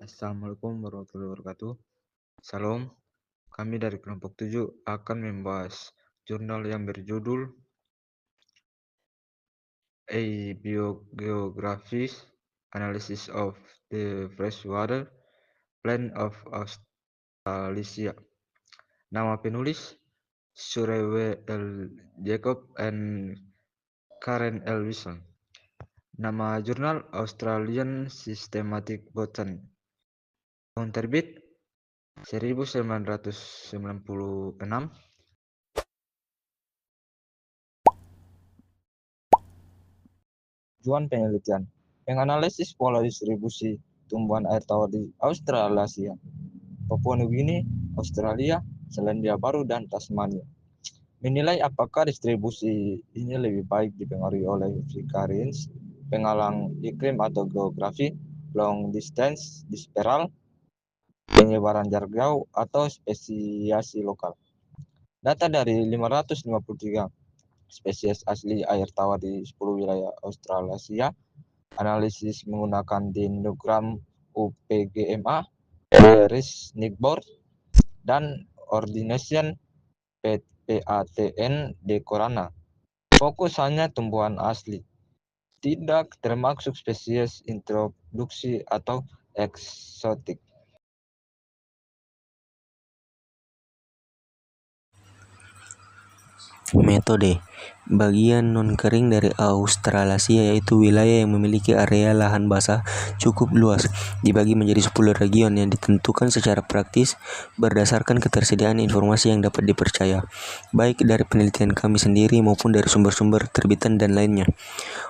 Assalamualaikum warahmatullahi wabarakatuh. Salam, kami dari kelompok 7 akan membahas jurnal yang berjudul A Biogeographic Analysis of the Freshwater Plain of Australasia. Nama penulis Surewe L. Jacob and Karen L. Wilson. Nama jurnal Australian Systematic Botany. Tahun terbit 1996. Tujuan penelitian: menganalisis pola distribusi tumbuhan air tawar di Australasia, Papua Nugini, Australia, Selandia Baru, dan Tasmania. Menilai apakah distribusi ini lebih baik dipengaruhi oleh frequency, penghalang iklim atau geografi, long distance dispersal, penyebaran jarak jauh, atau spesiasi lokal. Data dari 553 spesies asli air tawar di 10 wilayah Australasia, analisis menggunakan dendrogram UPGMA, Beris Nickboard, dan Ordination PATN Decorana. Fokus hanya tumbuhan asli, tidak termasuk spesies introduksi atau eksotik. Metode bagian non-kering dari Australasia, yaitu wilayah yang memiliki area lahan basah cukup luas, dibagi menjadi 10 region yang ditentukan secara praktis berdasarkan ketersediaan informasi yang dapat dipercaya, baik dari penelitian kami sendiri maupun dari sumber-sumber terbitan dan lainnya.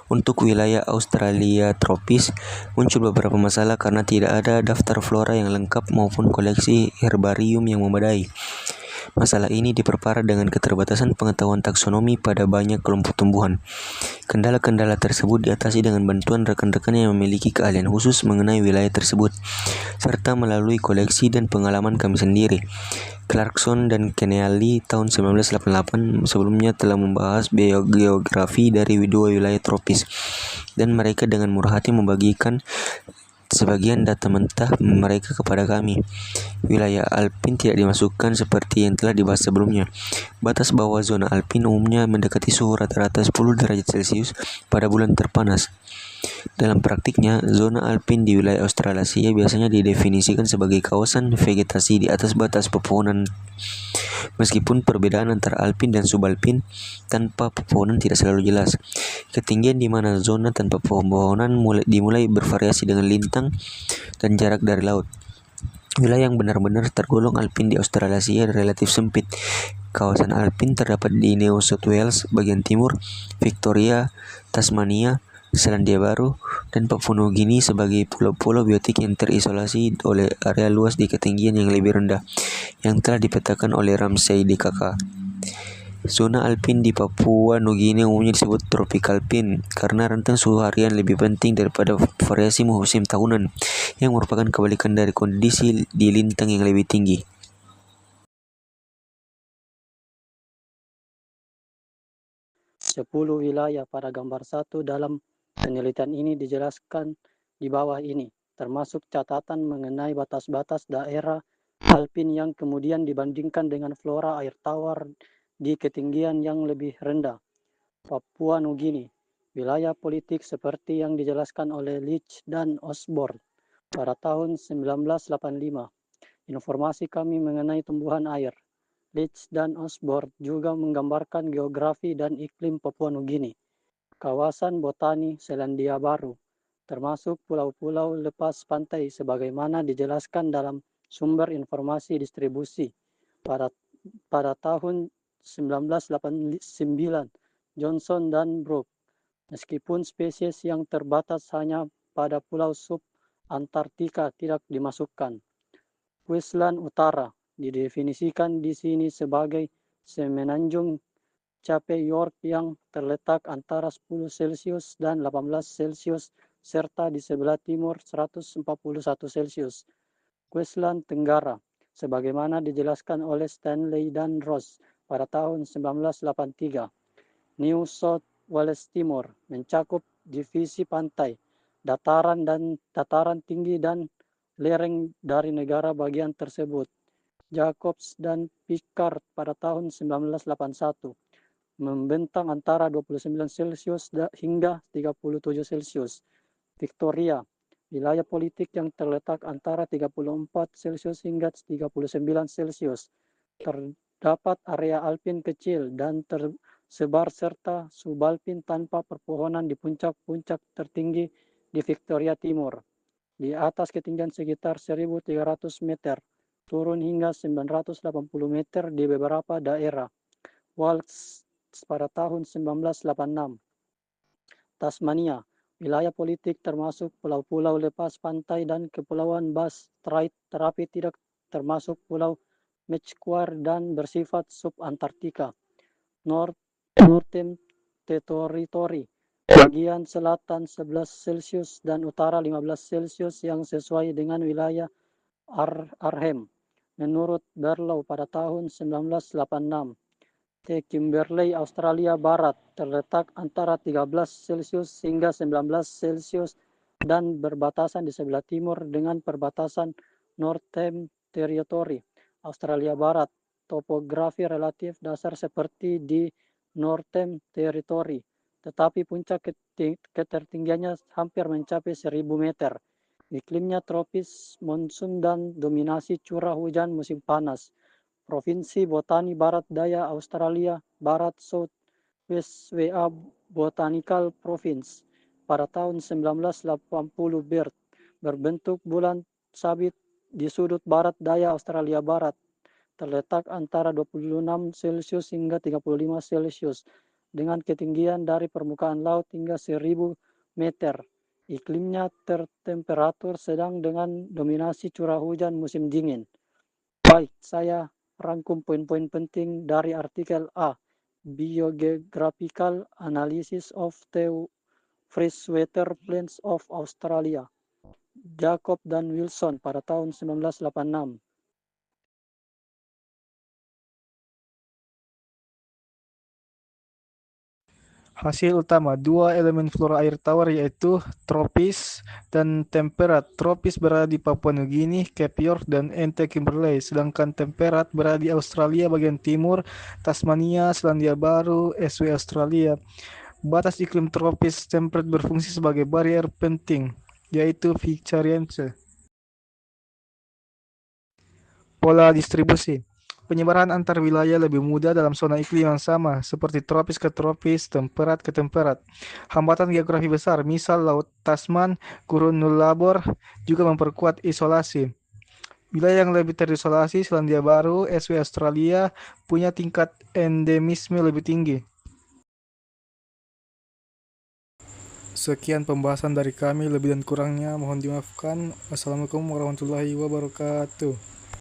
Untuk wilayah Australia tropis, muncul beberapa masalah karena tidak ada daftar flora yang lengkap maupun koleksi herbarium yang memadai. Masalah ini diperparah dengan keterbatasan pengetahuan taksonomi pada banyak kelompok tumbuhan. Kendala-kendala tersebut diatasi dengan bantuan rekan-rekan yang memiliki keahlian khusus mengenai wilayah tersebut, serta melalui koleksi dan pengalaman kami sendiri. Clarkson dan Keneally tahun 1988 sebelumnya telah membahas biogeografi dari dua wilayah tropis, dan mereka dengan murah hati membagikan sebagian data mentah mereka kepada kami. Wilayah alpin tidak dimasukkan seperti yang telah dibahas sebelumnya. Batas bawah zona alpin umumnya mendekati suhu rata-rata 10 derajat Celcius pada bulan terpanas. Dalam praktiknya, zona alpin di wilayah Australasia biasanya didefinisikan sebagai kawasan vegetasi di atas batas pepohonan. Meskipun perbedaan antara alpin dan subalpin tanpa pepohonan tidak selalu jelas, ketinggian di mana zona tanpa pepohonan dimulai bervariasi dengan lintang dan jarak dari laut. Wilayah yang benar-benar tergolong alpin di Australasia relatif sempit. Kawasan alpin terdapat di New South Wales bagian timur, Victoria, Tasmania, Selandia Baru, dan Papua Nugini sebagai pulau-pulau biotik yang terisolasi oleh area luas di ketinggian yang lebih rendah, yang telah dipetakan oleh Ramsay DKK. Zona alpin di Papua Nugini umumnya disebut tropicalpin karena rentang suhu harian lebih penting daripada variasi musim tahunan, yang merupakan kebalikan dari kondisi di lintang yang lebih tinggi. Sepuluh wilayah pada gambar 1 dalam penelitian ini dijelaskan di bawah ini, termasuk catatan mengenai batas-batas daerah alpin yang kemudian dibandingkan dengan flora air tawar di ketinggian yang lebih rendah. Papua Nugini, wilayah politik seperti yang dijelaskan oleh Leach dan Osborne pada tahun 1985. Informasi kami mengenai tumbuhan air. Leach dan Osborne juga menggambarkan geografi dan iklim Papua Nugini. Kawasan botani Selandia Baru, termasuk pulau-pulau lepas pantai sebagaimana dijelaskan dalam sumber informasi distribusi pada tahun 1989, Johnson dan Brooke. Meskipun spesies yang terbatas hanya pada pulau sub Antartika tidak dimasukkan. Queensland Utara didefinisikan di sini sebagai semenanjung Cape York yang terletak antara 10 Celcius dan 18 Celcius serta di sebelah timur 141 Celcius. Queensland Tenggara, sebagaimana dijelaskan oleh Stanley dan Ross pada tahun 1983. New South Wales Timur mencakup divisi pantai, dataran tinggi dan lereng dari negara bagian tersebut. Jacobs dan Picard pada tahun 1981 membentang antara 29 Celcius hingga 37 Celcius. Victoria, wilayah politik yang terletak antara 34 Celcius hingga 39 Celcius. Terdapat area alpin kecil dan tersebar serta subalpin tanpa perpohonan di puncak-puncak tertinggi di Victoria Timur. Di atas ketinggian sekitar 1.300 meter, turun hingga 980 meter di beberapa daerah. Walsh pada tahun 1986. Tasmania, wilayah politik termasuk pulau-pulau lepas pantai dan kepulauan Bass Strait, tetapi tidak termasuk pulau Macquarie dan bersifat subantartika. Northern Territory, bagian selatan 11 Celcius dan utara 15 Celcius yang sesuai dengan wilayah Arnhem. Menurut Barlow pada tahun 1986, Kimberley, Australia Barat, terletak antara 13 Celcius hingga 19 Celcius dan berbatasan di sebelah timur dengan perbatasan Northern Territory, Australia Barat. Topografi relatif dasar seperti di Northern Territory, tetapi puncak ketertinggiannya hampir mencapai 1.000 meter. Iklimnya tropis monsun dan dominasi curah hujan musim panas. Provinsi Botani Barat Daya Australia Barat South West WA Botanical Province pada tahun 1980 berbentuk bulan sabit di sudut barat daya Australia Barat, terletak antara 26 Celcius hingga 35 Celcius dengan ketinggian dari permukaan laut hingga 1.000 meter. Iklimnya tertemperatur sedang dengan dominasi curah hujan musim dingin. Baik, saya rangkum poin-poin penting dari artikel A. Biogeographical Analysis of the Freshwater Plains of Australia. Jacob dan Wilson pada tahun 1986. Hasil utama, dua elemen flora air tawar yaitu tropis dan temperat. Tropis berada di Papua Nugini, Cape York, dan Nt. Kimberley, sedangkan temperat berada di Australia bagian timur, Tasmania, Selandia Baru, SW Australia. Batas iklim tropis temperat berfungsi sebagai barrier penting, yaitu Victoriance. Pola distribusi. Penyebaran antar wilayah lebih mudah dalam zona iklim yang sama, seperti tropis ke tropis, temperat ke temperat. Hambatan geografi besar, misal Laut Tasman, Gurun Nullarbor, juga memperkuat isolasi. Wilayah yang lebih terisolasi, Selandia Baru, SW Australia, punya tingkat endemisme lebih tinggi. Sekian pembahasan dari kami, lebih dan kurangnya mohon dimaafkan. Wassalamualaikum warahmatullahi wabarakatuh.